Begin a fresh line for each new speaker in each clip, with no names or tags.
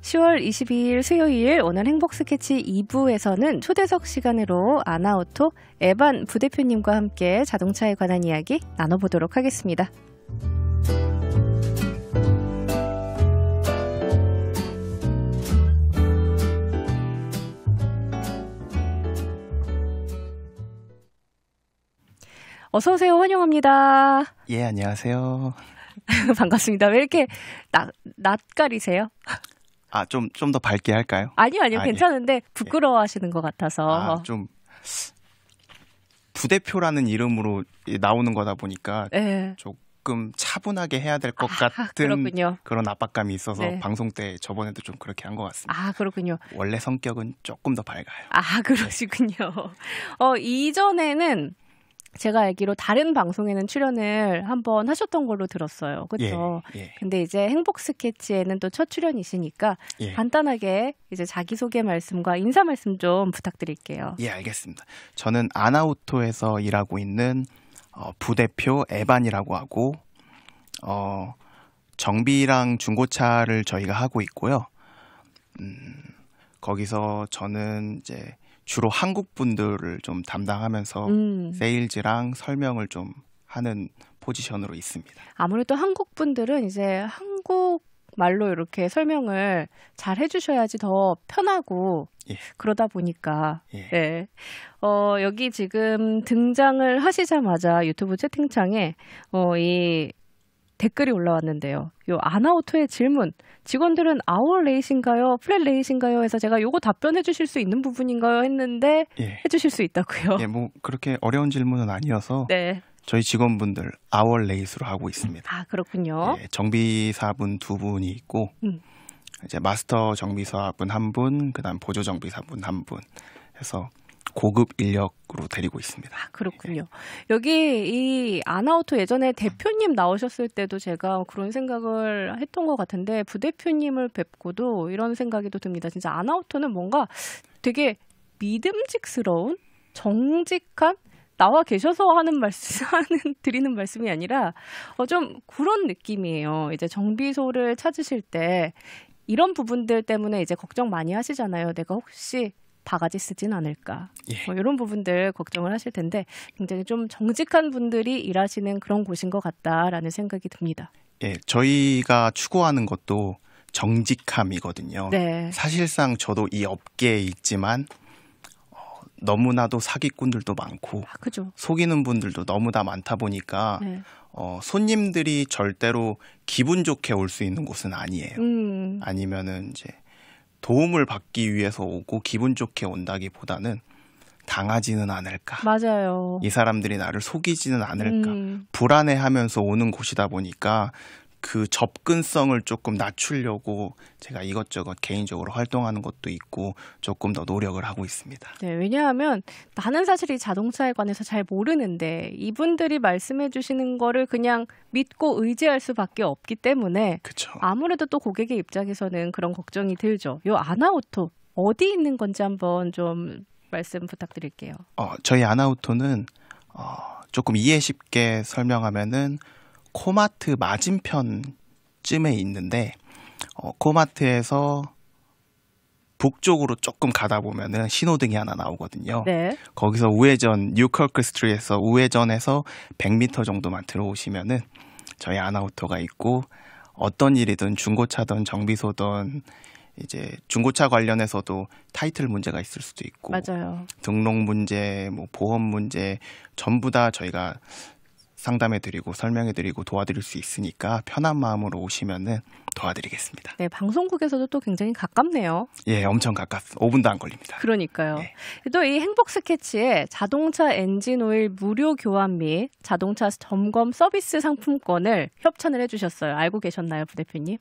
10월 22일 수요일 오늘 행복 스케치 2부에서는 초대석 시간으로 아나오토 에반 부대표님과 함께 자동차에 관한 이야기 나눠보도록 하겠습니다. 어서 오세요. 환영합니다.
예, 안녕하세요.
반갑습니다. 왜 이렇게 낯가리세요?
좀 더 밝게 할까요?
아니요, 괜찮은데 부끄러워하시는 것 같아서.
좀 부대표라는 이름으로 나오는 거다 보니까
네.
조금 차분하게 해야 될 것 같은
그렇군요.
그런 압박감이 있어서
네.
방송 때 저번에도 좀 그렇게 한 것 같습니다.
그렇군요.
원래 성격은 조금 더 밝아요.
그러시군요. 이전에는 제가 알기로 다른 방송에는 출연을 한번 하셨던 걸로 들었어요. 그렇죠?
예.
근데 이제 행복 스케치에는 또 첫 출연이시니까 간단하게 이제 자기소개 말씀과 인사 말씀 좀 부탁드릴게요.
예, 알겠습니다. 저는 아나오토에서 일하고 있는 부대표 에반이라고 하고 정비랑 중고차를 저희가 하고 있고요. 거기서 저는 이제 주로 한국 분들을 좀 담당하면서 세일즈랑 설명을 좀 하는 포지션으로 있습니다.
아무래도 한국 분들은 이제 한국 말로 이렇게 설명을 잘 해주셔야지 더 편하고 그러다 보니까 네. 여기 지금 등장을 하시자마자 유튜브 채팅창에 이 댓글이 올라왔는데요. 요 아나오토의 질문, 직원들은 아웃레이신가요? 플랫레이신가요? 해서 제가 요거 답변해 주실 수 있는 부분인가요? 했는데 해주실 수 있다고요.
뭐 그렇게 어려운 질문은 아니어서
네.
저희 직원분들 아웃레이스로 하고 있습니다.
그렇군요.
정비사분 2분이 있고 이제 마스터 정비사분 1분, 그다음 보조 정비사분 1분 해서 고급 인력으로 데리고 있습니다.
그렇군요. 여기 이 아나오토 예전에 대표님 나오셨을 때도 제가 그런 생각을 했던 것 같은데 부대표님을 뵙고도 이런 생각이 또 듭니다. 진짜 아나오토는 뭔가 되게 믿음직스러운 정직한 나와 계셔서 드리는 말씀이 아니라 좀 그런 느낌이에요. 이제 정비소를 찾으실 때 이런 부분들 때문에 이제 걱정 많이 하시잖아요. 내가 혹시 바가지 쓰진 않을까. 이런 부분들 걱정을 하실 텐데 굉장히 좀 정직한 분들이 일하시는 그런 곳인 것 같다라는 생각이 듭니다.
저희가 추구하는 것도 정직함이거든요.
네.
사실상 저도 이 업계에 있지만 너무나도 사기꾼들도 많고
그죠.
속이는 분들도 너무나 많다 보니까 손님들이 절대로 기분 좋게 올 수 있는 곳은 아니에요. 아니면은 이제 도움을 받기 위해서 오고 기분 좋게 온다기보다는 당하지는 않을까.
맞아요.
이 사람들이 나를 속이지는 않을까. 불안해하면서 오는 곳이다 보니까 그 접근성을 조금 낮추려고 제가 이것저것 개인적으로 활동하는 것도 있고 조금 더 노력을 하고 있습니다.
네, 왜냐하면 나는 사실 이 자동차에 관해서 잘 모르는데 이분들이 말씀해 주시는 거를 그냥 믿고 의지할 수밖에 없기 때문에
그쵸.
아무래도 또 고객의 입장에서는 그런 걱정이 들죠. 요 아나오토 어디 있는 건지 한번 좀 말씀 부탁드릴게요.
저희 아나오토는 조금 이해 쉽게 설명하면은 코마트 맞은편쯤에 있는데 코마트에서 북쪽으로 조금 가다 보면은 신호등이 하나 나오거든요.
네.
거기서 우회전 뉴커크 스트리트에서 우회전해서 100m 정도만 들어오시면은 저희 아나오토가 있고 어떤 일이든 중고차든 정비소든 이제 중고차 관련해서도 타이틀 문제가 있을 수도 있고
맞아요.
등록 문제, 뭐 보험 문제 전부 다 저희가 상담해드리고 설명해드리고 도와드릴 수 있으니까 편한 마음으로 오시면은 도와드리겠습니다.
네, 방송국에서도 또 굉장히 가깝네요.
엄청 가깝습니다. 5분도 안 걸립니다.
그러니까요. 또 이 행복 스케치에 자동차 엔진 오일 무료 교환 및 자동차 점검 서비스 상품권을 협찬을 해주셨어요. 알고 계셨나요, 부대표님?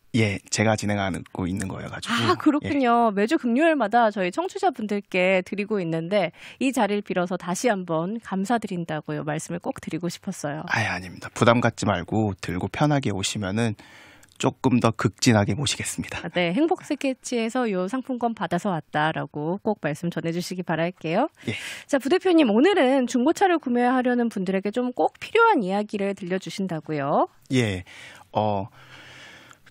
제가 진행하고 있는 거여가지고.
그렇군요. 매주 금요일마다 저희 청취자분들께 드리고 있는데 이 자리를 빌어서 다시 한번 감사드린다고요. 말씀을 꼭 드리고 싶었어요.
아닙니다. 부담 갖지 말고 들고 편하게 오시면은 조금 더 극진하게 모시겠습니다.
네, 행복 스케치에서 요 상품권 받아서 왔다라고 꼭 말씀 전해주시기 바랄게요. 자, 부대표님 오늘은 중고차를 구매하려는 분들에게 좀 꼭 필요한 이야기를 들려주신다고요?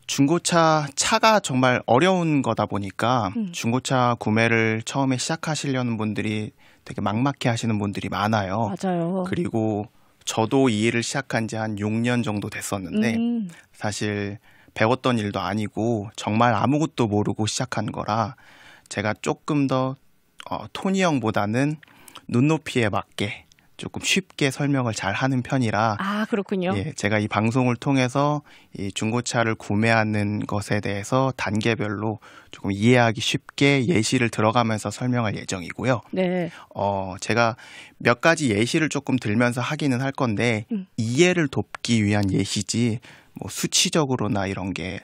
중고차 차가 정말 어려운 거다 보니까 중고차 구매를 처음에 시작하시려는 분들이 되게 막막해 하시는 분들이 많아요.
맞아요.
그리고 저도 이 일을 시작한 지 한 6년 정도 됐었는데 사실 배웠던 일도 아니고 정말 아무것도 모르고 시작한 거라 제가 조금 더 토니 형보다는 눈높이에 맞게 조금 쉽게 설명을 잘 하는 편이라.
아, 그렇군요.
예, 제가 이 방송을 통해서 이 중고차를 구매하는 것에 대해서 단계별로 조금 이해하기 쉽게 예시를 들어가면서 설명할 예정이고요.
네.
제가 몇 가지 예시를 조금 들면서 하기는 할 건데 이해를 돕기 위한 예시지 뭐 수치적으로나 이런 게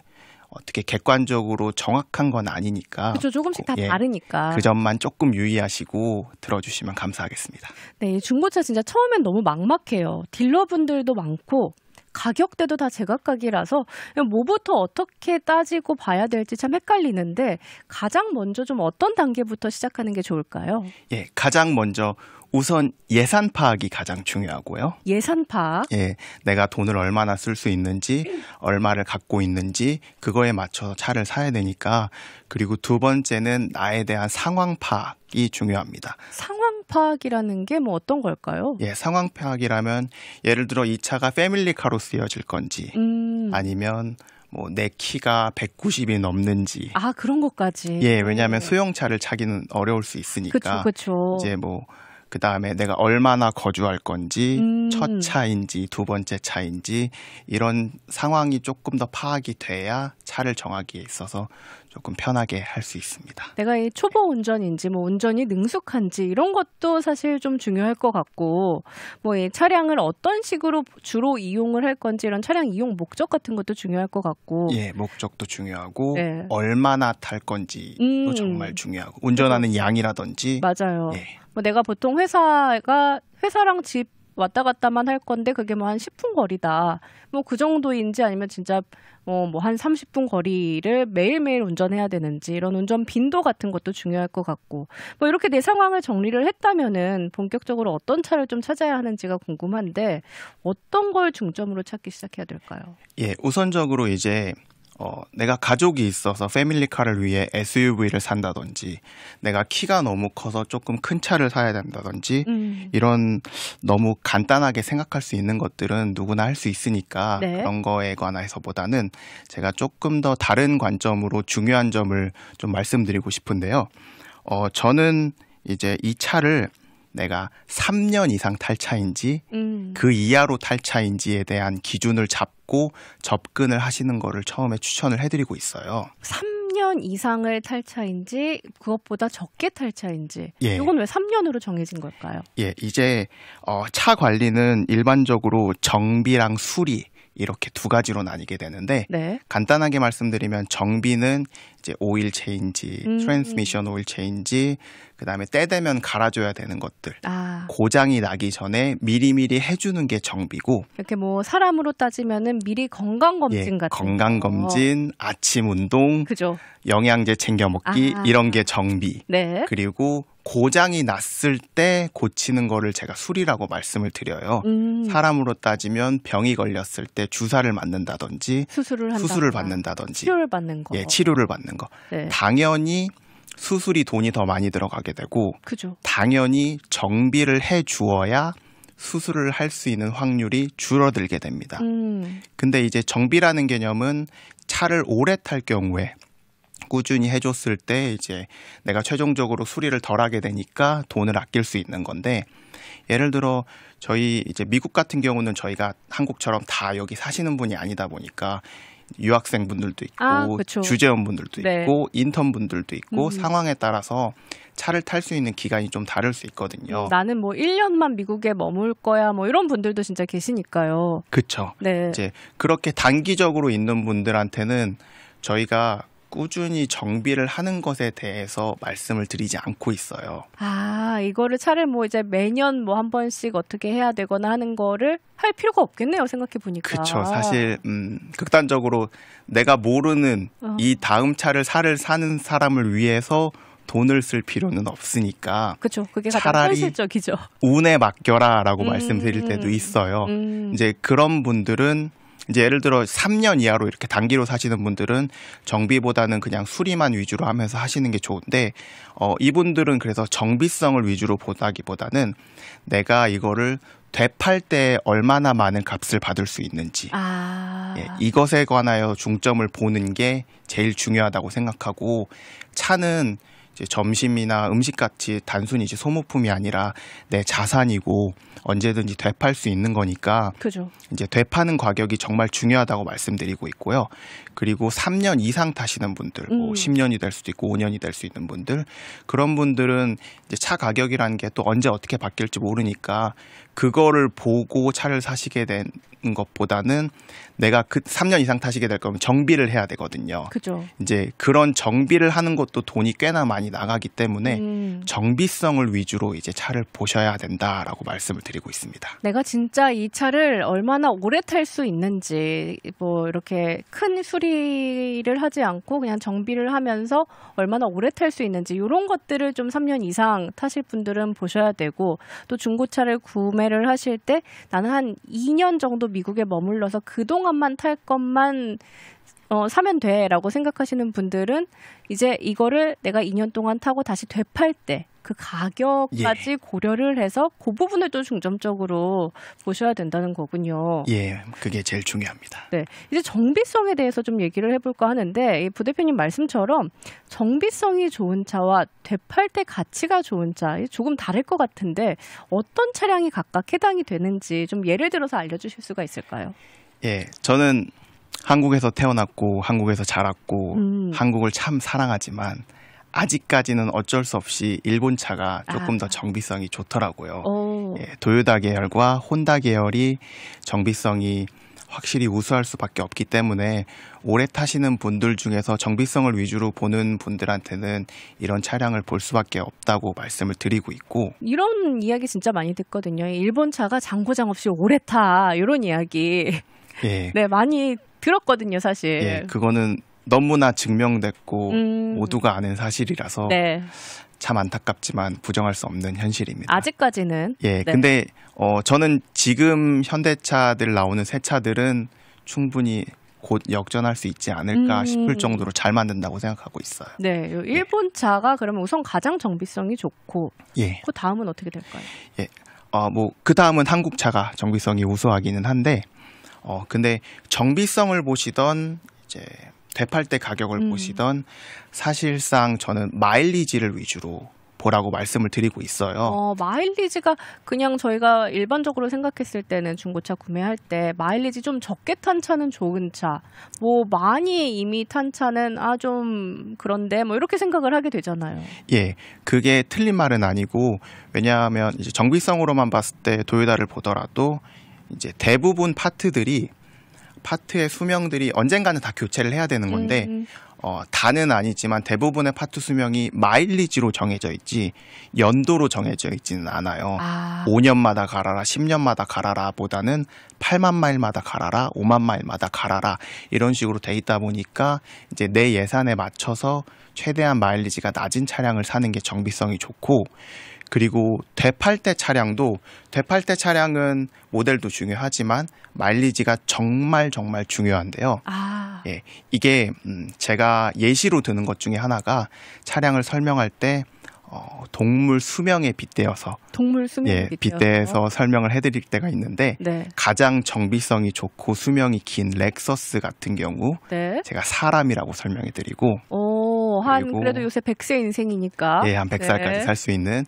어떻게 객관적으로 정확한 건 아니니까.
그렇죠. 조금씩 다 다르니까.
그 점만 조금 유의하시고 들어주시면 감사하겠습니다.
네, 중고차 진짜 처음엔 너무 막막해요. 딜러분들도 많고 가격대도 다 제각각이라서 뭐부터 어떻게 따지고 봐야 될지 참 헷갈리는데 가장 먼저 좀 어떤 단계부터 시작하는 게 좋을까요?
예, 가장 먼저 우선 예산 파악이 가장 중요하고요.
예산 파악?
예, 내가 돈을 얼마나 쓸 수 있는지, 얼마를 갖고 있는지 그거에 맞춰서 차를 사야 되니까. 그리고 두 번째는 나에 대한 상황 파악이 중요합니다.
상황 파악이라는 게 뭐 어떤 걸까요?
예, 상황 파악이라면 예를 들어 이 차가 패밀리카로 쓰여질 건지 아니면 뭐 내 키가 190이 넘는지.
아, 그런 것까지.
예, 왜냐하면 소형차를 차기는 어려울 수 있으니까.
그렇죠.
이제 뭐 그다음에 내가 얼마나 거주할 건지, 첫 차인지 두 번째 차인지 이런 상황이 조금 더 파악이 돼야 차를 정하기에 있어서 조금 편하게 할 수 있습니다.
내가 이 초보 운전인지 뭐 운전이 능숙한지 이런 것도 사실 좀 중요할 것 같고 뭐 이 차량을 어떤 식으로 주로 이용을 할 건지 이런 차량 이용 목적 같은 것도 중요할 것 같고.
예, 목적도 중요하고 얼마나 탈 건지도 정말 중요하고 운전하는 양이라든지.
맞아요.
예.
뭐 내가 보통 회사랑 집 왔다 갔다만 할 건데 그게 뭐 한 10분 거리다. 뭐 그 정도인지 아니면 진짜 뭐 한 30분 거리를 매일매일 운전해야 되는지 이런 운전 빈도 같은 것도 중요할 것 같고 뭐 이렇게 내 상황을 정리를 했다면은 본격적으로 어떤 차를 좀 찾아야 하는지가 궁금한데 어떤 걸 중점으로 찾기 시작해야 될까요?
예, 우선적으로 이제 내가 가족이 있어서 패밀리카를 위해 SUV를 산다든지 내가 키가 너무 커서 조금 큰 차를 사야 된다든지 이런 너무 간단하게 생각할 수 있는 것들은 누구나 할 수 있으니까 그런 거에 관해서보다는 제가 조금 더 다른 관점으로 중요한 점을 좀 말씀드리고 싶은데요. 저는 이제 이 차를 내가 3년 이상 탈 차인지 그 이하로 탈 차인지에 대한 기준을 잡고 접근을 하시는 거를 처음에 추천을 해드리고 있어요.
3년 이상을 탈 차인지 그것보다 적게 탈 차인지 이건 왜 3년으로 정해진 걸까요?
예, 이제 차 관리는 일반적으로 정비랑 수리 이렇게 두 가지로 나뉘게 되는데 간단하게 말씀드리면 정비는 이제 오일 체인지, 트랜스미션 오일 체인지, 그다음에 때 되면 갈아줘야 되는 것들. 고장이 나기 전에 미리미리 해주는 게 정비고.
이렇게 뭐 사람으로 따지면은 미리 건강검진 같은
건강검진, 아침 운동,
그죠.
영양제 챙겨 먹기 이런 게 정비. 그리고 고장이 났을 때 고치는 거를 제가 수리라고 말씀을 드려요. 사람으로 따지면 병이 걸렸을 때 주사를 맞는다든지 수술을 받는다든지
치료를 받는 거.
예, 치료를 받는 거. 당연히 수술이 돈이 더 많이 들어가게 되고 당연히 정비를 해 주어야 수술을 할 수 있는 확률이 줄어들게 됩니다. 근데 이제 정비라는 개념은 차를 오래 탈 경우에 꾸준히 해줬을 때 이제 내가 최종적으로 수리를 덜 하게 되니까 돈을 아낄 수 있는 건데 예를 들어 저희 이제 미국 같은 경우는 저희가 한국처럼 다 여기 사시는 분이 아니다 보니까 유학생 분들도 있고 주재원 분들도 있고 인턴 분들도 있고 상황에 따라서 차를 탈 수 있는 기간이 좀 다를 수 있거든요.
나는 뭐 1년만 미국에 머물 거야 뭐 이런 분들도 진짜 계시니까요.
그렇죠. 이제 그렇게 단기적으로 있는 분들한테는 저희가 꾸준히 정비를 하는 것에 대해서 말씀을 드리지 않고 있어요.
이거를 차를 뭐 이제 매년 뭐 한 번씩 어떻게 해야 되거나 하는 거를 할 필요가 없겠네요. 생각해 보니까.
그렇죠. 사실 극단적으로 내가 모르는 이 다음 차를 사는 사람을 위해서 돈을 쓸 필요는 없으니까.
그렇죠. 그게 가장 현실적이죠.
운에 맡겨라라고 말씀드릴 때도 있어요. 이제 그런 분들은 이제 예를 들어 3년 이하로 이렇게 단기로 사시는 분들은 정비보다는 그냥 수리만 위주로 하면서 하시는 게 좋은데 이분들은 그래서 정비성을 위주로 보다기보다는 내가 이거를 되팔 때 얼마나 많은 값을 받을 수 있는지 예, 이것에 관하여 중점을 보는 게 제일 중요하다고 생각하고 차는 이제 점심이나 음식같이 단순히 이제 소모품이 아니라 내 자산이고 언제든지 되팔 수 있는 거니까
그죠.
이제 되파는 가격이 정말 중요하다고 말씀드리고 있고요. 그리고 3년 이상 타시는 분들, 뭐 10년이 될 수도 있고 5년이 될 수 있는 분들, 그런 분들은 이제 차 가격이라는 게 또 언제 어떻게 바뀔지 모르니까 그거를 보고 차를 사시게 되는 것보다는 내가 그 3년 이상 타시게 될 거면 정비를 해야 되거든요.
그죠.
이제 그런 정비를 하는 것도 돈이 꽤나 많이 나가기 때문에 정비성을 위주로 이제 차를 보셔야 된다라고 말씀을 드리고 있습니다.
내가 진짜 이 차를 얼마나 오래 탈 수 있는지, 뭐 이렇게 큰 수리를 하지 않고 그냥 정비를 하면서 얼마나 오래 탈 수 있는지 이런 것들을 좀 3년 이상 타실 분들은 보셔야 되고, 또 중고차를 구매를 하실 때 나는 한 2년 정도 미국에 머물러서 그동안만 탈 것만 사면 돼라고 생각하시는 분들은 이제 이거를 내가 2년 동안 타고 다시 되팔 때 그 가격까지 고려를 해서 그 부분을 또 중점적으로 보셔야 된다는 거군요.
예, 그게 제일 중요합니다.
네, 이제 정비성에 대해서 좀 얘기를 해볼까 하는데, 이 부대표님 말씀처럼 정비성이 좋은 차와 되팔 때 가치가 좋은 차 조금 다를 것 같은데 어떤 차량이 각각 해당이 되는지 좀 예를 들어서 알려주실 수가 있을까요?
예, 저는 한국에서 태어났고 한국에서 자랐고 한국을 참 사랑하지만 아직까지는 어쩔 수 없이 일본 차가 조금 더 정비성이 좋더라고요. 예, 도요타 계열과 혼다 계열이 정비성이 확실히 우수할 수밖에 없기 때문에 오래 타시는 분들 중에서 정비성을 위주로 보는 분들한테는 이런 차량을 볼 수밖에 없다고 말씀을 드리고 있고,
이런 이야기 진짜 많이 듣거든요. 일본 차가 장고장 없이 오래 타, 이런 이야기.
예.
네, 많이 들었거든요, 사실.
예, 그거는 너무나 증명됐고 모두가 아는 사실이라서
네.
참 안타깝지만 부정할 수 없는 현실입니다.
아직까지는.
예,
네.
근데 저는 지금 현대차들 나오는 새 차들은 충분히 곧 역전할 수 있지 않을까 싶을 정도로 잘 만든다고 생각하고 있어요.
네, 일본 차가 그러면 우선 가장 정비성이 좋고,
예.
그 다음은 어떻게 될까요?
예, 뭐 그 다음은 한국 차가 정비성이 우수하기는 한데, 근데 정비성을 보시던 이제 되팔 때 가격을 보시던 사실상 저는 마일리지를 위주로 보라고 말씀을 드리고 있어요.
마일리지가 그냥 저희가 일반적으로 생각했을 때는 중고차 구매할 때 마일리지 좀 적게 탄 차는 좋은 차, 뭐 많이 이미 탄 차는 좀 그런데 뭐 이렇게 생각을 하게 되잖아요.
예, 그게 틀린 말은 아니고, 왜냐하면 이제 정비성으로만 봤을 때 도요타를 보더라도 이제 대부분 파트의 수명들이 언젠가는 다 교체를 해야 되는 건데 다는 아니지만 대부분의 파트 수명이 마일리지로 정해져 있지 연도로 정해져 있지는 않아요. 5년마다 갈아라, 10년마다 갈아라 보다는 8만 마일마다 갈아라, 5만 마일마다 갈아라 이런 식으로 돼 있다 보니까 이제 내 예산에 맞춰서 최대한 마일리지가 낮은 차량을 사는 게 정비성이 좋고, 그리고 되팔 때 차량은 모델도 중요하지만 마일리지가 정말 중요한데요. 예, 이게 제가 예시로 드는 것 중에 하나가 차량을 설명할 때 동물 수명에 빗대어서 빗대서 설명을 해드릴 때가 있는데, 네. 가장 정비성이 좋고 수명이 긴 렉서스 같은 경우 제가 사람이라고 설명해드리고,
그래도 요새 100세 인생이니까
한 100살까지 살 수 있는,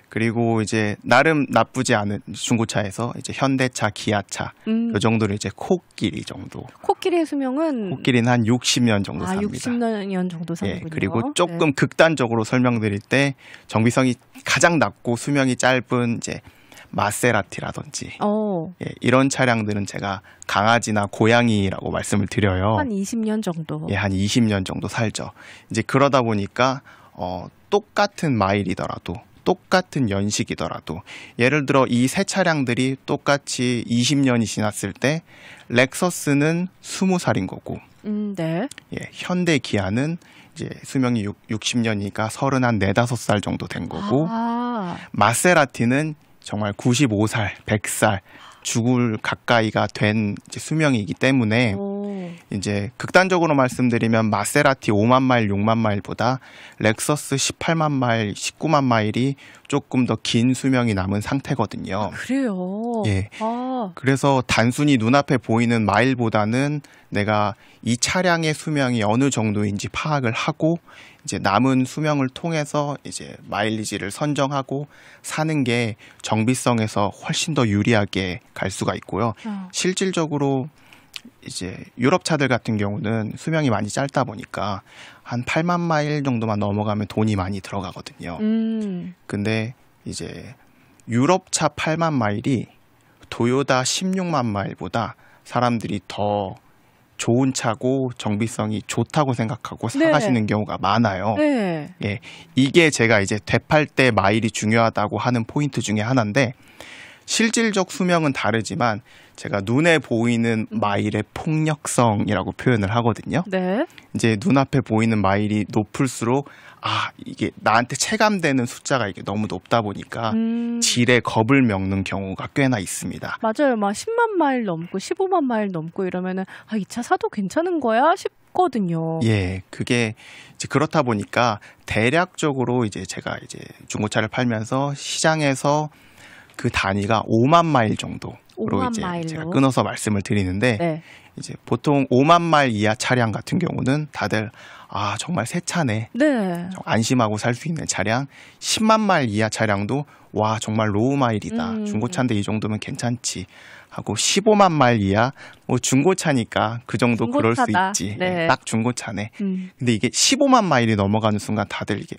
그리고 이제 나름 나쁘지 않은 중고차에서 이제 현대차, 기아차 이 정도를 이제 코끼리 정도.
코끼리의 수명은?
코끼리는 한 60년 정도 삽니다.
60년 정도 사는군요.
그리고 조금 극단적으로 설명드릴 때 정비성이 가장 낮고 수명이 짧은 이제 마세라티라든지 이런 차량들은 제가 강아지나 고양이라고 말씀을 드려요.
한 20년 정도.
한 20년 정도 살죠. 이제 그러다 보니까 똑같은 마일이더라도, 똑같은 연식이더라도, 예를 들어 이 새 차량들이 똑같이 20년이 지났을 때 렉서스는 20살인 거고, 네. 현대 기아는 이제 수명이 60년이니까 34~5살 정도 된 거고, 마세라티는 정말 95살, 100살 죽을 가까이가 된 이제 수명이기 때문에 이제 극단적으로 말씀드리면 마세라티 5만 마일, 6만 마일보다 렉서스 18만 마일, 19만 마일이 조금 더 긴 수명이 남은 상태거든요.
그래요?
예. 그래서 단순히 눈앞에 보이는 마일보다는 내가 이 차량의 수명이 어느 정도인지 파악을 하고 이제 남은 수명을 통해서 이제 마일리지를 선정하고 사는 게 정비성에서 훨씬 더 유리하게 갈 수가 있고요. 실질적으로 이제 유럽 차들 같은 경우는 수명이 많이 짧다 보니까 한 8만 마일 정도만 넘어가면 돈이 많이 들어가거든요. 근데 이제 유럽 차 8만 마일이 도요타 16만 마일보다 사람들이 더 좋은 차고 정비성이 좋다고 생각하고 사가시는 경우가 많아요. 네. 예, 이게 제가 이제 되팔 때 마일이 중요하다고 하는 포인트 중에 하나인데 실질적 수명은 다르지만 제가 눈에 보이는 마일의 폭력성이라고 표현을 하거든요. 네. 이제 눈앞에 보이는 마일이 높을수록 이게 나한테 체감되는 숫자가 이게 너무 높다 보니까 질에 겁을 먹는 경우가 꽤나 있습니다.
맞아요. 막 10만 마일 넘고 15만 마일 넘고 이러면은 이 차 사도 괜찮은 거야 싶거든요.
예, 그게 이제 그렇다 보니까 대략적으로 이제 제가 이제 중고차를 팔면서 시장에서 그 단위가 5만 마일 정도로
5만
이제
마일로.
제가 끊어서 말씀을 드리는데
네.
이제 보통 5만 마일 이하 차량 같은 경우는 다들 정말 새 차네.
네.
안심하고 살 수 있는 차량. 10만 마일 이하 차량도 와 정말 로우 마일이다. 중고차인데 이 정도면 괜찮지. 하고 15만 마일 이하 뭐 중고차니까 그 정도
중고차다.
그럴 수 있지.
네.
딱 중고차네. 근데 이게 15만 마일이 넘어가는 순간 다들 이게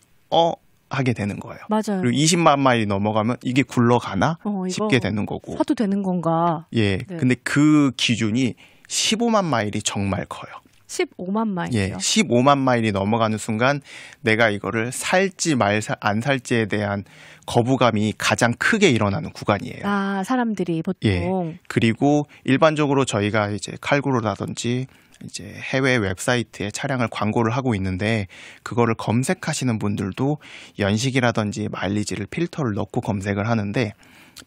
하게 되는 거예요.
맞아요.
그리고 20만 마일이 넘어가면 이게 굴러가나 싶게 되는 거고.
사도 되는 건가?
예. 네. 근데 그 기준이 15만 마일이 정말 커요.
15만 마일이요?
예. 15만 마일이 넘어가는 순간 내가 이거를 살지 안 살지에 대한 거부감이 가장 크게 일어나는 구간이에요.
사람들이 보통.
예. 그리고 일반적으로 저희가 이제 칼구로라든지 이제 해외 웹사이트에 차량을 광고를 하고 있는데 그거를 검색하시는 분들도 연식이라든지 마일리지를 필터를 넣고 검색을 하는데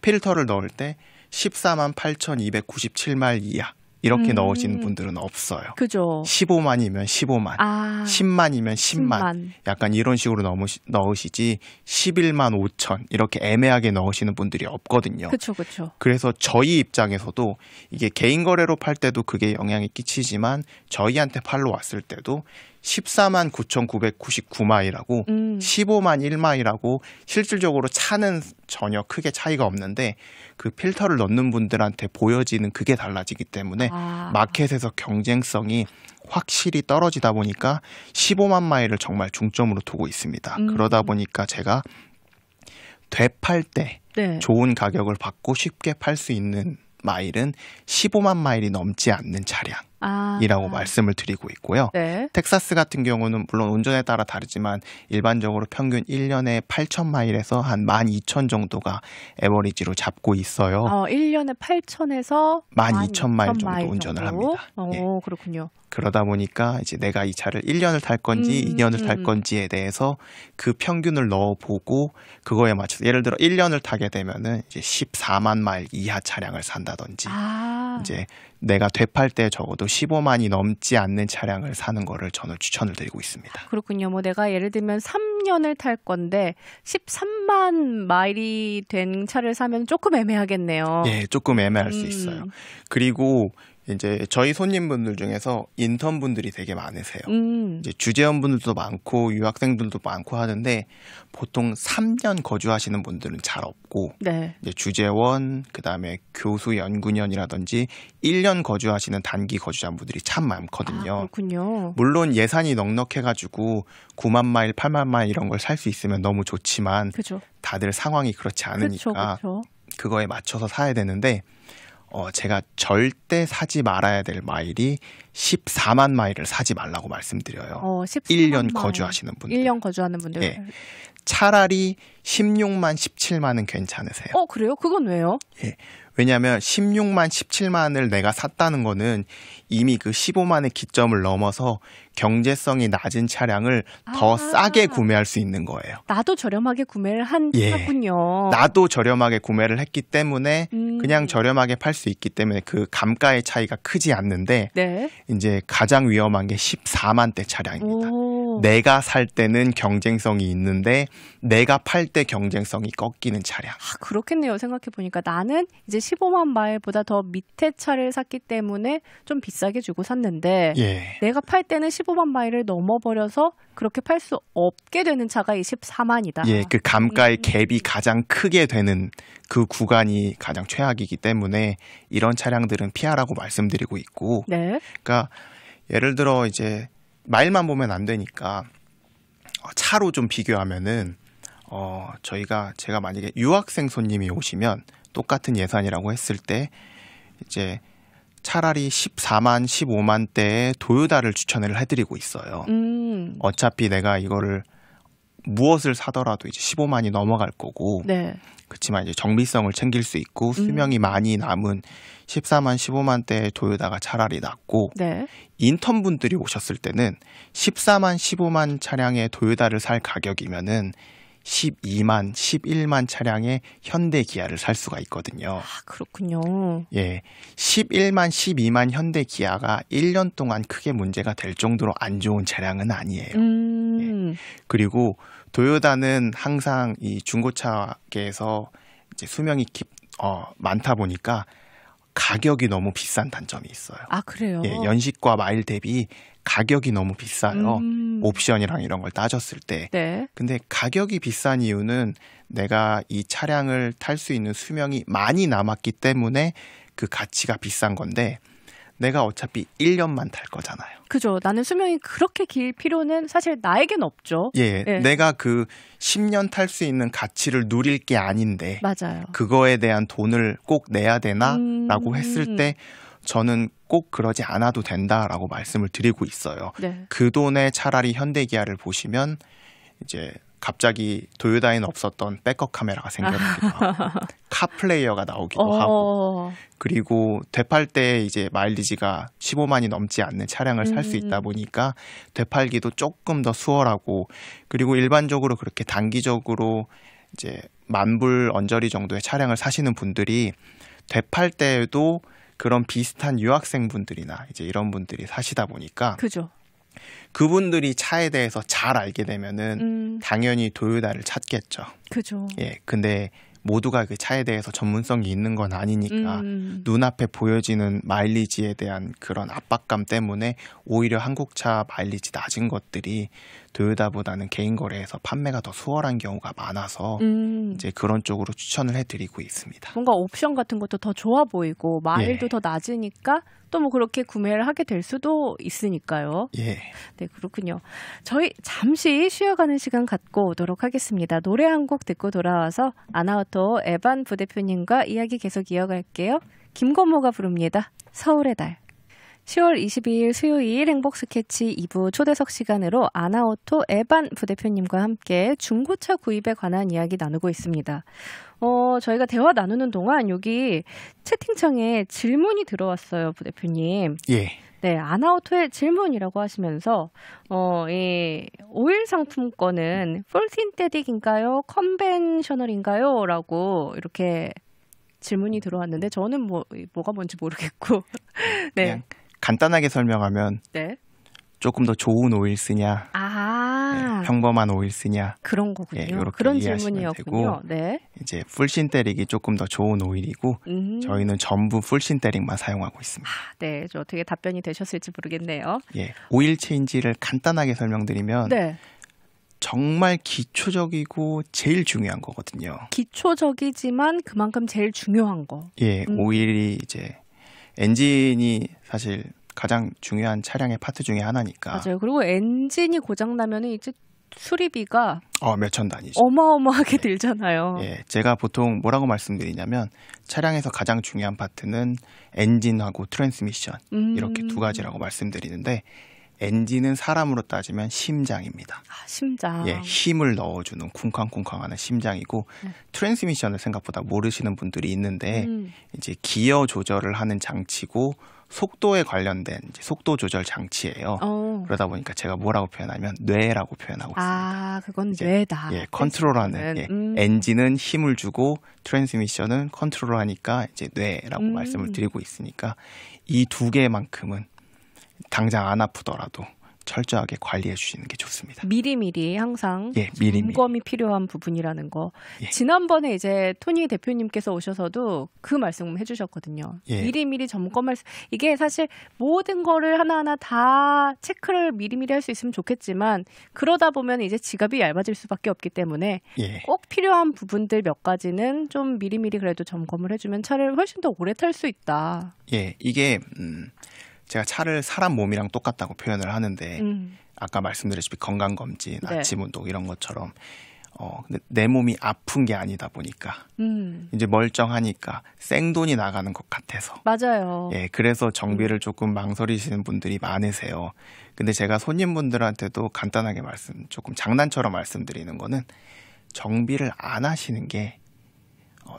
필터를 넣을 때 14만 8,297마일 이하 이렇게 넣으시는 분들은 없어요.
그죠.
15만이면 15만, 10만이면 10만, 약간 이런 식으로 넣으시지 11만 5천 이렇게 애매하게 넣으시는 분들이 없거든요.
그렇죠, 그렇죠.
그래서 저희 입장에서도 이게 개인 거래로 팔 때도 그게 영향이 끼치지만 저희한테 팔러 왔을 때도 14만 9,999마일하고 15만 1마일하고 실질적으로 차는 전혀 크게 차이가 없는데 그 필터를 넣는 분들한테 보여지는 그게 달라지기 때문에 마켓에서 경쟁성이 확실히 떨어지다 보니까 15만 마일을 정말 중점으로 두고 있습니다. 그러다 보니까 제가 되팔 때 좋은 가격을 받고 쉽게 팔 수 있는 마일은 15만 마일이 넘지 않는 차량이라고 말씀을 드리고 있고요. 네. 텍사스 같은 경우는 물론 운전에 따라 다르지만 일반적으로 평균 1년에 8천 마일에서 한 12,000 정도가 에버리지로 잡고 있어요.
1년에 8천에서
12,000마일 정도 운전을 합니다.
예. 그렇군요.
그러다 보니까 이제 내가 이 차를 1년을 탈 건지 2년을 탈 건지에 대해서 그 평균을 넣어보고 그거에 맞춰서 예를 들어 1년을 타게 되면은 이제 14만 마일 이하 차량을 산다든지 이제 내가 되팔 때 적어도 15만이 넘지 않는 차량을 사는 거를 저는 추천을 드리고 있습니다.
그렇군요. 뭐 내가 예를 들면 3년을 탈 건데 13만 마일이 된 차를 사면 조금 애매하겠네요.
예, 조금 애매할 수 있어요. 그리고 이제 저희 손님분들 중에서 인턴분들이 되게 많으세요. 이제 주재원분들도 많고 유학생들도 많고 하는데 보통 3년 거주하시는 분들은 잘 없고 이제 주재원 그다음에 교수 연구년이라든지 1년 거주하시는 단기 거주자분들이 참 많거든요.
그렇군요.
물론 예산이 넉넉해가지고 9만 마일, 8만 마일 이런 걸 살 수 있으면 너무 좋지만 다들 상황이 그렇지 않으니까 그거에 맞춰서 사야 되는데 제가 절대 사지 말아야 될 마일이 14만 마일을 사지 말라고 말씀드려요. 1년 거주하시는 분들.
1년 거주하는 분들.
네. 차라리 16만, 17만은 괜찮으세요.
그래요? 그건 왜요?
예. 왜냐하면 16만, 17만을 내가 샀다는 거는 이미 그 15만의 기점을 넘어서 경제성이 낮은 차량을 더 싸게 구매할 수 있는 거예요.
나도 저렴하게 구매를 하군요.
나도 저렴하게 구매를 했기 때문에 그냥 저렴하게 팔 수 있기 때문에 그 감가의 차이가 크지 않는데
네.
이제 가장 위험한 게 14만대 차량입니다. 내가 살 때는 경쟁성이 있는데 내가 팔 때 경쟁성이 꺾이는 차량.
그렇겠네요. 생각해보니까 나는 이제 15만 마일보다 더 밑에 차를 샀기 때문에 좀 비싸게 주고 샀는데 내가 팔 때는 15만 마일을 넘어버려서 그렇게 팔 수 없게 되는 차가 24만이다.
예, 그 감가의 갭이 가장 크게 되는 그 구간이 가장 최악이기 때문에 이런 차량들은 피하라고 말씀드리고 있고.
네.
그러니까 예를 들어 이제 마일만 보면 안 되니까 차로 좀 비교하면은 제가 만약에 유학생 손님이 오시면 똑같은 예산이라고 했을 때 이제 차라리 14만, 15만 대의 도요타를 추천을 해드리고 있어요. 어차피 내가 이거를 무엇을 사더라도 이제 15만이 넘어갈 거고,
네.
그렇지만 이제 정비성을 챙길 수 있고 수명이 많이 남은 14만, 15만 대의 도요타가 차라리 낫고,
네.
인턴 분들이 오셨을 때는 14만, 15만 차량의 도요타를 살 가격이면은 12만, 11만 차량의 현대 기아를 살 수가 있거든요.
그렇군요.
예. 11만, 12만 현대 기아가 1년 동안 크게 문제가 될 정도로 안 좋은 차량은 아니에요. 예. 그리고 도요타는 항상 이 중고차계에서 이제 수명이 많다 보니까 가격이 너무 비싼 단점이 있어요.
그래요?
예, 연식과 마일 대비 가격이 너무 비싸요. 옵션이랑 이런 걸 따졌을 때.
네.
근데 가격이 비싼 이유는 내가 이 차량을 탈 수 있는 수명이 많이 남았기 때문에 그 가치가 비싼 건데 내가 어차피 1년만 탈 거잖아요.
그죠. 나는 수명이 그렇게 길 필요는 사실 나에겐 없죠.
예, 내가 그 10년 탈 수 있는 가치를 누릴 게 아닌데
맞아요.
그거에 대한 돈을 꼭 내야 되나라고 했을 때 저는 꼭 그러지 않아도 된다라고 말씀을 드리고 있어요.
네.
그 돈에 차라리 현대기아를 보시면 이제 갑자기 도요타에는 없었던 백업 카메라가 생겨나기도 하고 카플레이어가 나오기도 하고 그리고 되팔 때 이제 마일리지가 15만이 넘지 않는 차량을 살 수 있다 보니까 되팔기도 조금 더 수월하고 그리고 일반적으로 그렇게 단기적으로 이제 10,000불 언저리 정도의 차량을 사시는 분들이 되팔 때에도 그런 비슷한 유학생분들이나 이제 이런 분들이 사시다 보니까
그죠.
그분들이 차에 대해서 잘 알게 되면은 당연히 도요타를 찾겠죠.
그죠.
예, 근데 모두가 그 차에 대해서 전문성이 있는 건 아니니까 눈앞에 보여지는 마일리지에 대한 그런 압박감 때문에 오히려 한국차 마일리지 낮은 것들이 도요타보다는 개인 거래에서 판매가 더 수월한 경우가 많아서 이제 그런 쪽으로 추천을 해드리고 있습니다.
뭔가 옵션 같은 것도 더 좋아 보이고 마일도 더 낮으니까 또 뭐 그렇게 구매를 하게 될 수도 있으니까요.
예.
네, 그렇군요. 저희 잠시 쉬어가는 시간 갖고 오도록 하겠습니다. 노래 한 곡 듣고 돌아와서 아나우토 에반 부대표님과 이야기 계속 이어갈게요. 김건모가 부릅니다. 서울의 달. 10월 22일 수요일 행복 스케치 2부 초대석 시간으로 아나오토 에반 부대표님과 함께 중고차 구입에 관한 이야기 나누고 있습니다. 저희가 대화 나누는 동안 여기 채팅창에 질문이 들어왔어요, 부대표님.
예.
네, 아나오토의 질문이라고 하시면서 이 오일 상품권은 풀 신테틱인가요? 컨벤셔널인가요? 라고 이렇게 질문이 들어왔는데 저는 뭐가 뭔지 모르겠고 네.
그냥 간단하게 설명하면 조금 더 좋은 오일 쓰냐, 평범한 오일 쓰냐
그런 거군요.
이렇게
그런
이해하시면
질문이었군요.
되고
네.
이제 풀 신테릭이 조금 더 좋은 오일이고 저희는 전부 풀 신테릭만 사용하고 있습니다.
네, 저 어떻게 답변이 되셨을지 모르겠네요.
예, 오일 체인지를 간단하게 설명드리면 정말 기초적이고 제일 중요한 거거든요.
기초적이지만 그만큼 제일 중요한 거.
예, 오일이 이제 엔진이 사실 가장 중요한 차량의 파트 중에 하나니까.
맞아요. 그리고 엔진이 고장나면 이제 수리비가
몇천 단위죠.
어마어마하게 들잖아요.
예, 제가 보통 뭐라고 말씀드리냐면 차량에서 가장 중요한 파트는 엔진하고 트랜스미션 이렇게 두 가지라고 말씀드리는데 엔진은 사람으로 따지면 심장입니다.
심장.
예, 힘을 넣어주는 쿵쾅쿵쾅하는 심장이고 트랜스미션을 생각보다 모르시는 분들이 있는데 이제 기어 조절을 하는 장치고 속도에 관련된 이제 속도 조절 장치예요. 그러다 보니까 제가 뭐라고 표현하면 뇌라고 표현하고 있습니다.
그건 뇌다.
예, 컨트롤하는. 예, 엔진은 힘을 주고 트랜스미션은 컨트롤하니까 이제 뇌라고 말씀을 드리고 있으니까 이 두 개만큼은 당장 안 아프더라도 철저하게 관리해 주시는 게 좋습니다.
미리미리 항상 점검이 필요한 부분이라는 거. 예. 지난번에 이제 토니 대표님께서 오셔서도 그 말씀 해주셨거든요. 예. 미리미리 점검할 이게 사실 모든 거를 하나하나 다 체크를 미리미리 할 수 있으면 좋겠지만 그러다 보면 이제 지갑이 얇아질 수밖에 없기 때문에 꼭 필요한 부분들 몇 가지는 좀 미리미리 그래도 점검을 해주면 차를 훨씬 더 오래 탈 수 있다.
예, 이게 제가 차를 사람 몸이랑 똑같다고 표현을 하는데 아까 말씀드렸다시피 건강검진, 아침 운동 이런 것처럼 근데 내 몸이 아픈 게 아니다 보니까 이제 멀쩡하니까 생돈이 나가는 것 같아서
맞아요.
예, 그래서 정비를 조금 망설이시는 분들이 많으세요. 근데 제가 손님분들한테도 간단하게 조금 장난처럼 말씀드리는 거는 정비를 안 하시는 게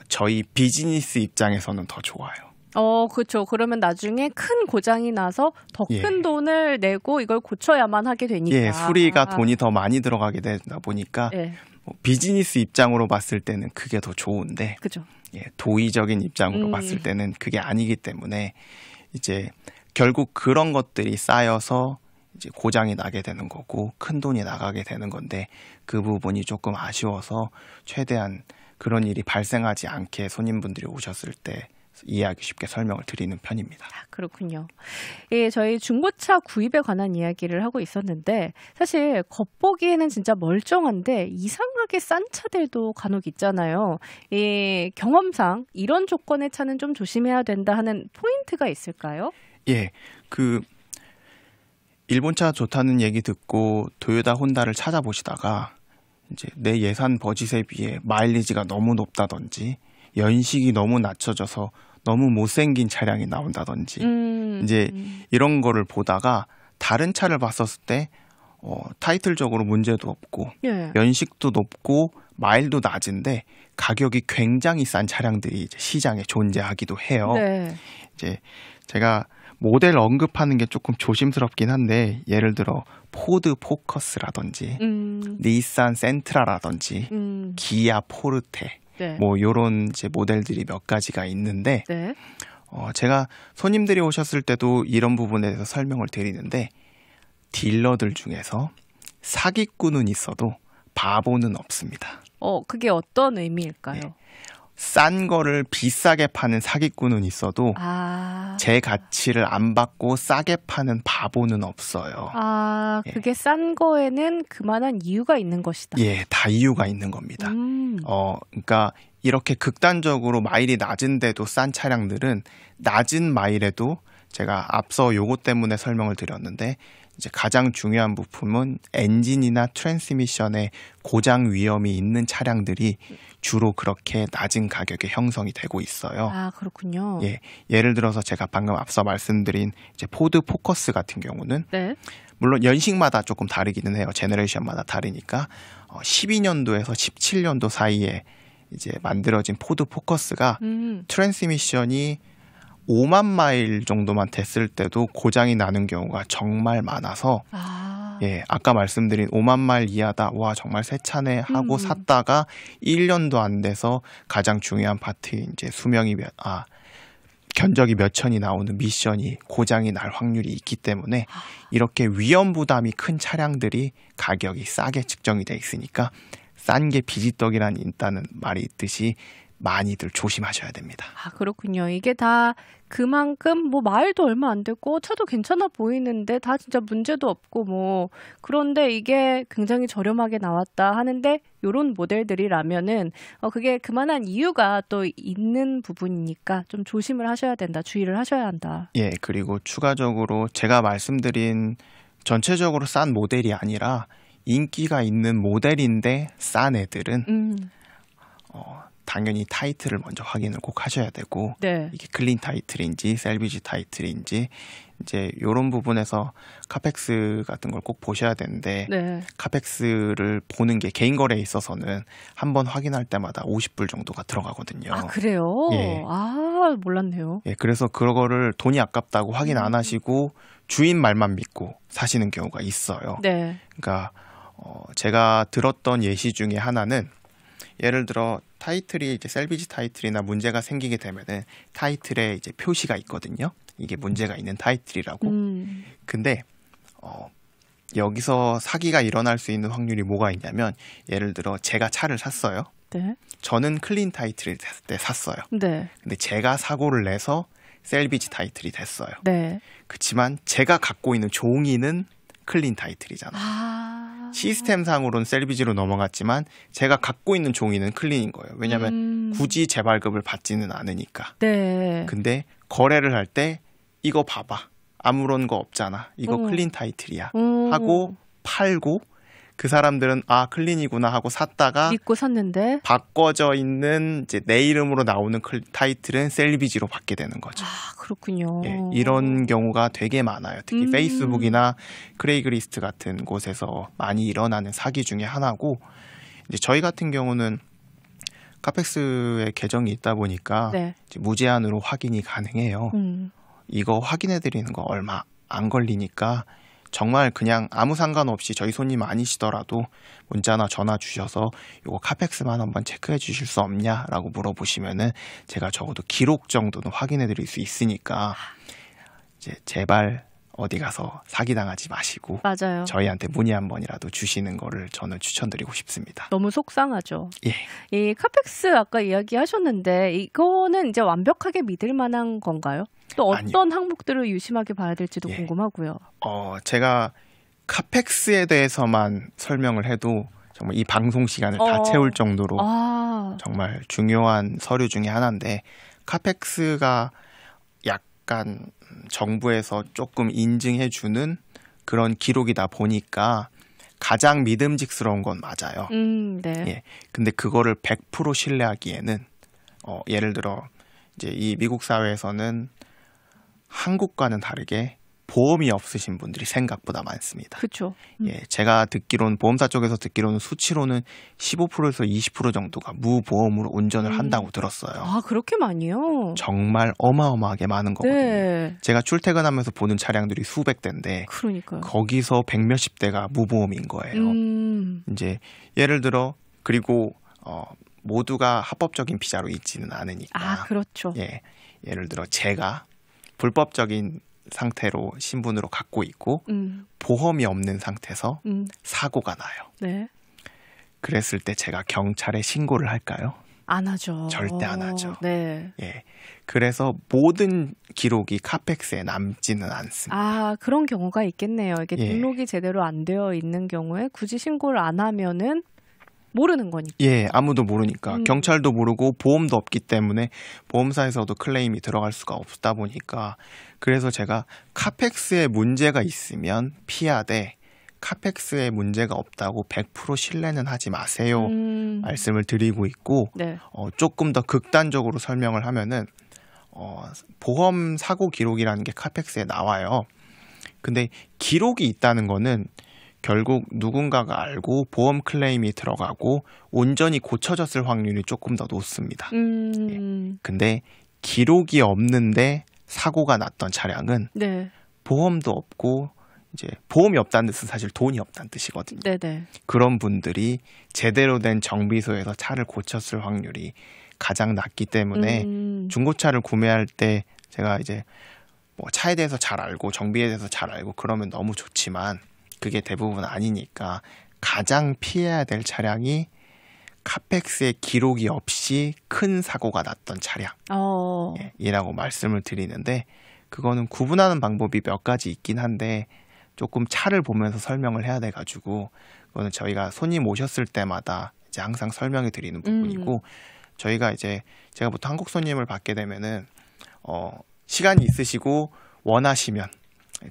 저희 비즈니스 입장에서는 더 좋아요.
그렇죠. 그러면 나중에 큰 고장이 나서 더 큰 돈을 내고 이걸 고쳐야만 하게 되니까.
예, 수리가 돈이 더 많이 들어가게 되다 보니까 비즈니스 입장으로 봤을 때는 그게 더 좋은데
그죠.
예, 도의적인 입장으로 봤을 때는 그게 아니기 때문에 이제 결국 그런 것들이 쌓여서 이제 고장이 나게 되는 거고 큰 돈이 나가게 되는 건데 그 부분이 조금 아쉬워서 최대한 그런 일이 발생하지 않게 손님분들이 오셨을 때 이해하기 쉽게 설명을 드리는 편입니다.
그렇군요. 예, 저희 중고차 구입에 관한 이야기를 하고 있었는데 사실 겉보기에는 진짜 멀쩡한데 이상하게 싼 차들도 간혹 있잖아요. 예, 경험상 이런 조건의 차는 좀 조심해야 된다 하는 포인트가 있을까요?
예, 일본차 좋다는 얘기 듣고 도요타 혼다를 찾아보시다가 이제 내 예산 버짓에 비해 마일리지가 너무 높다든지 연식이 너무 낮춰져서 너무 못생긴 차량이 나온다든지 이제 이런 거를 보다가 다른 차를 봤었을 때 타이틀적으로 문제도 없고 연식도 높고 마일도 낮은데 가격이 굉장히 싼 차량들이 이제 시장에 존재하기도 해요. 이제 제가 모델 언급하는 게 조금 조심스럽긴 한데 예를 들어 포드 포커스라든지 닛산 센트라라든지 기아 포르테 뭐 요런 이제 모델들이 몇 가지가 있는데 제가 손님들이 오셨을 때도 이런 부분에 대해서 설명을 드리는데 딜러들 중에서 사기꾼은 있어도 바보는 없습니다.
그게 어떤 의미일까요?
싼 거를 비싸게 파는 사기꾼은 있어도 제 가치를 안 받고 싸게 파는 바보는 없어요.
그게 싼 거에는 그만한 이유가 있는 것이다.
예, 다 이유가 있는 겁니다. 그러니까 이렇게 극단적으로 마일이 낮은데도 싼 차량들은 낮은 마일에도 제가 앞서 요거 때문에 설명을 드렸는데 이제 가장 중요한 부품은 엔진이나 트랜스미션에 고장 위험이 있는 차량들이 주로 그렇게 낮은 가격에 형성이 되고 있어요.
그렇군요.
예, 예를 들어서 제가 방금 앞서 말씀드린 이제 포드 포커스 같은 경우는 물론 연식마다 조금 다르기는 해요. 제너레이션마다 다르니까 12년도에서 17년도 사이에 이제 만들어진 포드 포커스가 트랜스미션이 5만 마일 정도만 됐을 때도 고장이 나는 경우가 정말 많아서 예, 아까 말씀드린 5만 마일 이하다. 와, 정말 새 차네 하고 샀다가 1년도 안 돼서 가장 중요한 파트 이제 견적이 몇 천이 나오는 미션이 고장이 날 확률이 있기 때문에 이렇게 위험 부담이 큰 차량들이 가격이 싸게 측정이 돼 있으니까 싼 게 비지떡이라는 있다는 말이 있듯이 많이들 조심하셔야 됩니다.
그렇군요. 이게 다 그만큼 뭐 마일도 얼마 안 됐고 차도 괜찮아 보이는데 다 진짜 문제도 없고 그런데 이게 굉장히 저렴하게 나왔다 하는데 이런 모델들이라면은 그게 그만한 이유가 또 있는 부분이니까 좀 조심을 하셔야 된다. 주의를 하셔야 한다.
예, 그리고 추가적으로 제가 말씀드린 전체적으로 싼 모델이 아니라 인기가 있는 모델인데 싼 애들은 당연히 타이틀을 먼저 확인을 꼭 하셔야 되고 네. 이게 클린 타이틀인지 셀비지 타이틀인지 이제 이런 부분에서 카펙스 같은 걸 꼭 보셔야 되는데 네. 카펙스를 보는 게 개인 거래에 있어서는 한번 확인할 때마다 50불 정도가 들어가거든요.
아 그래요? 예. 아 몰랐네요.
예, 그래서 그거를 돈이 아깝다고 확인 안 하시고 주인 말만 믿고 사시는 경우가 있어요. 네. 그러니까 제가 들었던 예시 중에 하나는 예를 들어 타이틀이 이제 셀비지 타이틀이나 문제가 생기게 되면은 타이틀에 이제 표시가 있거든요. 이게 문제가 있는 타이틀이라고. 근데 여기서 사기가 일어날 수 있는 확률이 뭐가 있냐면 예를 들어 제가 차를 샀어요. 네. 저는 클린 타이틀을 때 샀어요. 네. 근데 제가 사고를 내서 셀비지 타이틀이 됐어요. 네. 그렇지만 제가 갖고 있는 종이는 클린 타이틀이잖아요. 시스템상으로는 셀비지로 넘어갔지만 제가 갖고 있는 종이는 클린인 거예요. 왜냐하면 굳이 재발급을 받지는 않으니까. 네. 근데 거래를 할 때 이거 봐봐. 아무런 거 없잖아. 이거 클린 타이틀이야. 하고 팔고 그 사람들은 아 클린이구나 하고 샀다가
믿고 샀는데
바꿔져 있는 이제 내 이름으로 나오는 타이틀은 셀비지로 받게 되는 거죠.
아 그렇군요.
예, 이런 경우가 되게 많아요. 특히 페이스북이나 크레이그리스트 같은 곳에서 많이 일어나는 사기 중에 하나고 이제 저희 같은 경우는 카펙스에 계정이 있다 보니까 네. 이제 무제한으로 확인이 가능해요. 이거 확인해 드리는 거 얼마 안 걸리니까 정말 그냥 아무 상관없이 저희 손님 아니시더라도 문자나 전화 주셔서 이거 카펙스만 한번 체크해 주실 수 없냐라고 물어보시면은 제가 적어도 기록 정도는 확인해 드릴 수 있으니까 이제 제발 어디 가서 사기당하지 마시고 맞아요. 저희한테 문의 한 번이라도 주시는 거를 저는 추천드리고 싶습니다.
너무 속상하죠.
예.
이 카펙스 아까 이야기하셨는데 이거는 이제 완벽하게 믿을 만한 건가요? 또 어떤 아니요. 항목들을 유심하게 봐야 될지도 예. 궁금하고요.
제가 카펙스에 대해서만 설명을 해도 정말 이 방송 시간을 다 채울 정도로 정말 중요한 서류 중에 하나인데 카펙스가 약간 정부에서 조금 인증해주는 그런 기록이다 보니까 가장 믿음직스러운 건 맞아요. 네. 예. 근데 그거를 100% 신뢰하기에는 예를 들어 이제 이 미국 사회에서는 한국과는 다르게 보험이 없으신 분들이 생각보다 많습니다.
그렇죠.
예, 제가 듣기로는 보험사 쪽에서 듣기로는 수치로는 15%에서 20% 정도가 무보험으로 운전을 한다고 들었어요.
아, 그렇게 많이요?
정말 어마어마하게 많은 거거든요.
네.
제가 출퇴근하면서 보는 차량들이 수백 대인데
그러니까요.
거기서 100몇십 대가 무보험인 거예요. 이제 예를 들어 그리고 모두가 합법적인 비자로 있지는 않으니까.
아, 그렇죠.
예, 예를 들어 제가 불법적인 상태로 신분으로 갖고 있고 보험이 없는 상태에서 사고가 나요. 네. 그랬을 때 제가 경찰에 신고를 할까요?
안 하죠.
절대 안 하죠.
네.
예. 그래서 모든 기록이 카펙스에 남지는 않습니다.
아, 그런 경우가 있겠네요. 이게
예.
등록이 제대로 안 되어 있는 경우에 굳이 신고를 안 하면은 모르는 거니까.
예, 아무도 모르니까. 경찰도 모르고 보험도 없기 때문에 보험사에서도 클레임이 들어갈 수가 없다 보니까 그래서 제가 카펙스에 문제가 있으면 피하되 카펙스에 문제가 없다고 100% 신뢰는 하지 마세요. 말씀을 드리고 있고 네. 조금 더 극단적으로 설명을 하면은 보험 사고 기록이라는 게 카펙스에 나와요. 근데 기록이 있다는 거는 결국 누군가가 알고 보험 클레임이 들어가고 온전히 고쳐졌을 확률이 조금 더 높습니다. 예. 근데 기록이 없는데 사고가 났던 차량은 네. 보험도 없고 이제 보험이 없다는 뜻은 사실 돈이 없다는 뜻이거든요.
네네.
그런 분들이 제대로 된 정비소에서 차를 고쳤을 확률이 가장 낮기 때문에 중고차를 구매할 때 제가 이제 뭐 차에 대해서 잘 알고 정비에 대해서 잘 알고 그러면 너무 좋지만 그게 대부분 아니니까 가장 피해야 될 차량이 카펙스에 기록이 없이 큰 사고가 났던 차량이라고 말씀을 드리는데 그거는 구분하는 방법이 몇 가지 있긴 한데 조금 차를 보면서 설명을 해야 돼가지고 그거는 저희가 손님 오셨을 때마다 이제 항상 설명해 드리는 부분이고 저희가 이제 제가 보통 한국 손님을 받게 되면은 시간이 있으시고 원하시면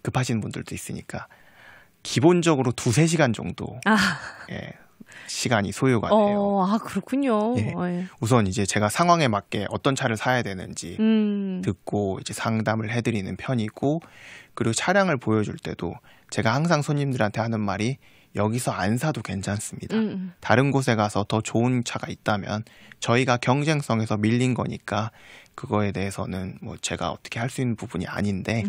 급하신 분들도 있으니까 기본적으로 2-3시간 정도 예, 시간이 소요가 돼요.
아, 그렇군요.
예. 우선 이제 제가 상황에 맞게 어떤 차를 사야 되는지 듣고 이제 상담을 해드리는 편이고, 그리고 차량을 보여줄 때도 제가 항상 손님들한테 하는 말이 여기서 안 사도 괜찮습니다. 다른 곳에 가서 더 좋은 차가 있다면 저희가 경쟁성에서 밀린 거니까 그거에 대해서는 뭐 제가 어떻게 할 수 있는 부분이 아닌데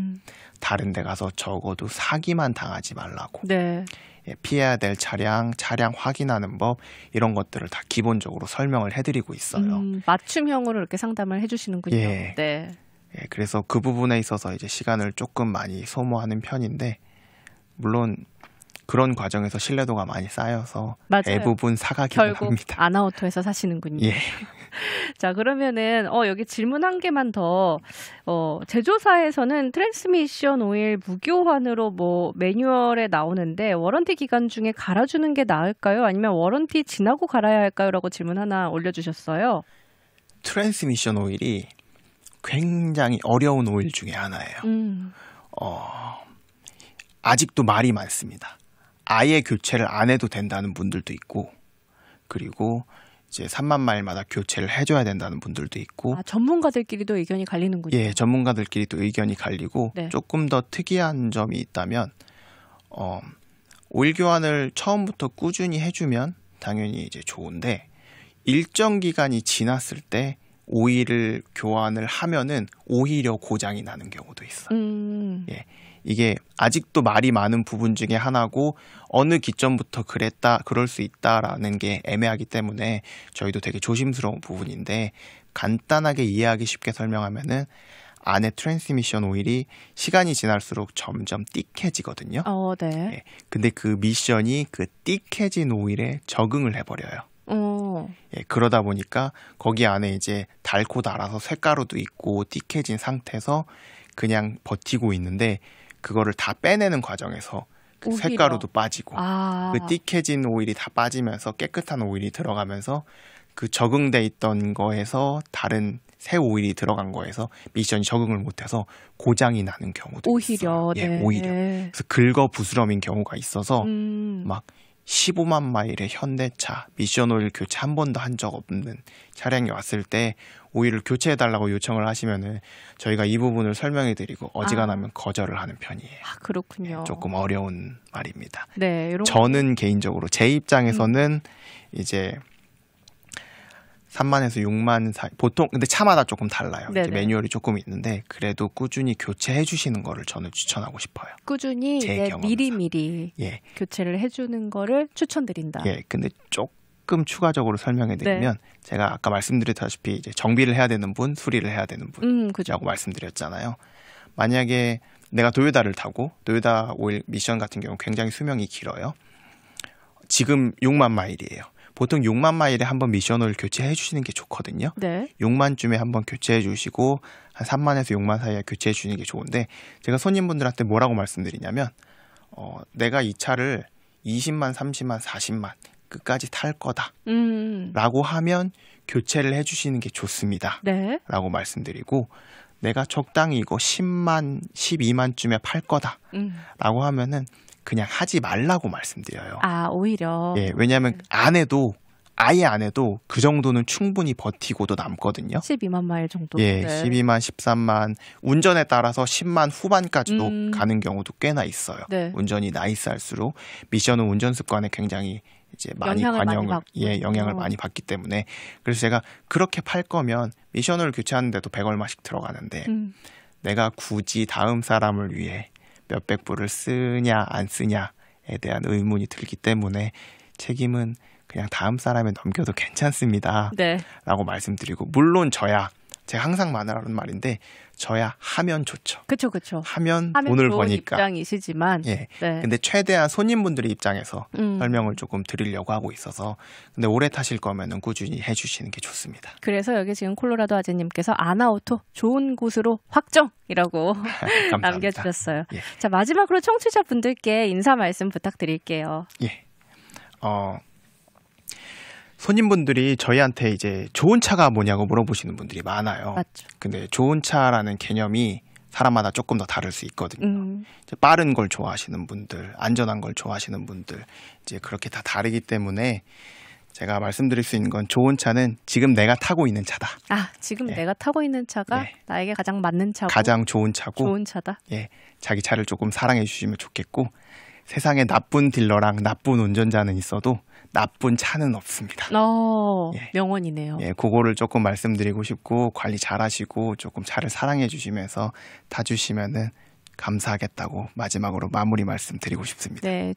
다른 데 가서 적어도 사기만 당하지 말라고.
네.
예, 피해야 될 차량 확인하는 법, 이런 것들을 다 기본적으로 설명을 해드리고 있어요.
맞춤형으로 이렇게 상담을 해주시는군요.
예.
네.
예, 그래서 그 부분에 있어서 이제 시간을 조금 많이 소모하는 편인데, 물론 그런 과정에서 신뢰도가 많이 쌓여서
맞아요.
대부분 사가기도
결국
합니다.
아나오토에서 사시는군요.
예.
자, 그러면은 여기 질문 한 개만 더. 제조사에서는 트랜스미션 오일 무교환으로 뭐 매뉴얼에 나오는데 워런티 기간 중에 갈아주는 게 나을까요? 아니면 워런티 지나고 갈아야 할까요? 라고 질문 하나 올려주셨어요.
트랜스미션 오일이 굉장히 어려운 오일 중에 하나예요. 아직도 말이 많습니다. 아예 교체를 안 해도 된다는 분들도 있고, 그리고 이제 3만 마일마다 교체를 해줘야 된다는 분들도 있고.
전문가들끼리도 의견이 갈리는군요.
예, 전문가들끼리도 의견이 갈리고.
네.
조금 더 특이한 점이 있다면 오일 교환을 처음부터 꾸준히 해주면 당연히 이제 좋은데, 일정 기간이 지났을 때 오일을 교환을 하면은 오히려 고장이 나는 경우도 있어요. 예. 이게 아직도 말이 많은 부분 중에 하나고, 어느 기점부터 그럴 수 있다라는 게 애매하기 때문에 저희도 되게 조심스러운 부분인데, 간단하게 이해하기 쉽게 설명하면은 안에 트랜스미션 오일이 시간이 지날수록 점점 띡해지거든요.
네.
예. 근데 그 미션이 그 띡해진 오일에 적응을 해버려요. 예, 그러다 보니까 거기 안에 이제 닳고 닳아서 쇳가루도 있고 띡해진 상태에서 그냥 버티고 있는데, 그거를 다 빼내는 과정에서 그 쇳가루도 빠지고 그 띡해진 오일이 다 빠지면서 깨끗한 오일이 들어가면서 그 적응돼 있던 거에서 다른 새 오일이 들어간 거에서 미션이 적응을 못해서 고장이 나는 경우도
오히려,
있어요. 예,
네.
오히려. 그래서 긁어 부스럼인 경우가 있어서 막 15만 마일의 현대차 미션 오일 교체 한 번도 한 적 없는 차량이 왔을 때 오일을 교체해달라고 요청을 하시면은 저희가 이 부분을 설명해드리고 어지간하면 거절을 하는 편이에요.
그렇군요.
조금 어려운 말입니다.
네,
저는 개인적으로 제 입장에서는 이제 3만에서 6만 사이, 보통 근데 차마다 조금 달라요. 이제 매뉴얼이 조금 있는데 그래도 꾸준히 교체해 주시는 거를 저는 추천하고 싶어요.
꾸준히 미리미리 교체를 해주는 거를 추천드린다.
예, 근데 조금 추가적으로 설명해 드리면 제가 아까 말씀드렸다시피 이제 정비를 해야 되는 분, 수리를 해야 되는 분이라고 말씀드렸잖아요. 만약에 내가 도요타를 타고 도요타 오일 미션 같은 경우 굉장히 수명이 길어요. 지금 6만 마일이에요. 보통 6만 마일에 한번 미션 오일 교체해 주시는 게 좋거든요.
네.
6만쯤에 한번 교체해 주시고 한 3만에서 6만 사이에 교체해 주시는 게 좋은데, 제가 손님분들한테 뭐라고 말씀드리냐면 내가 이 차를 20만, 30만, 40만 끝까지 탈 거다 라고 하면 교체를 해 주시는 게 좋습니다.
네.
라고 말씀드리고, 내가 적당히 이거 10만, 12만쯤에 팔 거다 라고 하면은 그냥 하지 말라고 말씀드려요.
오히려.
예, 왜냐하면 아예 안 해도 그 정도는 충분히 버티고도 남거든요.
12만 마일 정도.
예, 12만, 13만, 운전에 따라서 10만 후반까지도 가는 경우도 꽤나 있어요.
네.
운전이 나이스할수록 미션은 운전 습관에 굉장히 이제 많이 영향을 많이 받기 때문에, 그래서 제가 그렇게 팔 거면 미션을 교체하는데도 100얼마씩 들어가는데 내가 굳이 다음 사람을 위해 몇백 불을 쓰냐 안 쓰냐에 대한 의문이 들기 때문에 책임은 그냥 다음 사람에 넘겨도 괜찮습니다.
네. 라고
말씀드리고, 물론 제가 항상 말하는 말인데 저야 하면 좋죠.
그렇죠.
하면 돈을 버니까.
입장이시지만.
예. 네. 근데 최대한 손님분들의 입장에서 설명을 조금 드리려고 하고 있어서, 근데 오래 타실 거면은 꾸준히 해주시는 게 좋습니다.
그래서 여기 지금 콜로라도 아재님께서 아나오토 좋은 곳으로 확정이라고 남겨주셨어요. 예. 자, 마지막으로 청취자분들께 인사 말씀 부탁드릴게요.
예. 손님분들이 저희한테 이제 좋은 차가 뭐냐고 물어보시는 분들이 많아요.
맞죠.
근데 좋은 차라는 개념이 사람마다 조금 더 다를 수 있거든요. 이제 빠른 걸 좋아하시는 분들, 안전한 걸 좋아하시는 분들, 이제 그렇게 다 다르기 때문에 제가 말씀드릴 수 있는 건 좋은 차는 지금 내가 타고 있는 차다.
아, 지금 내가 타고 있는 차가 나에게 가장 맞는 차고
가장 좋은 차고
좋은 차다.
자기 차를 조금 사랑해 주시면 좋겠고 세상에 나쁜 딜러랑 나쁜 운전자는 있어도 나쁜 차는 없습니다.
명언이네요.
그거를 조금 말씀드리고 싶고 관리 잘 하시고 조금 차를 사랑해 주시면서 타주시면은 감사하겠다고 마지막으로 마무리 말씀드리고 싶습니다.
네,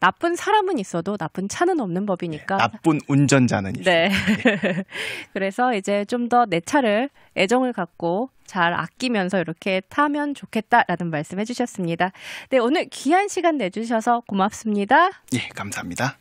나쁜 사람은 있어도 나쁜 차는 없는 법이니까.
나쁜 운전자는 있어요.
그래서 이제 좀 더 내 차를 애정을 갖고 잘 아끼면서 이렇게 타면 좋겠다라는 말씀 해주셨습니다. 네, 오늘 귀한 시간 내주셔서 고맙습니다.
감사합니다.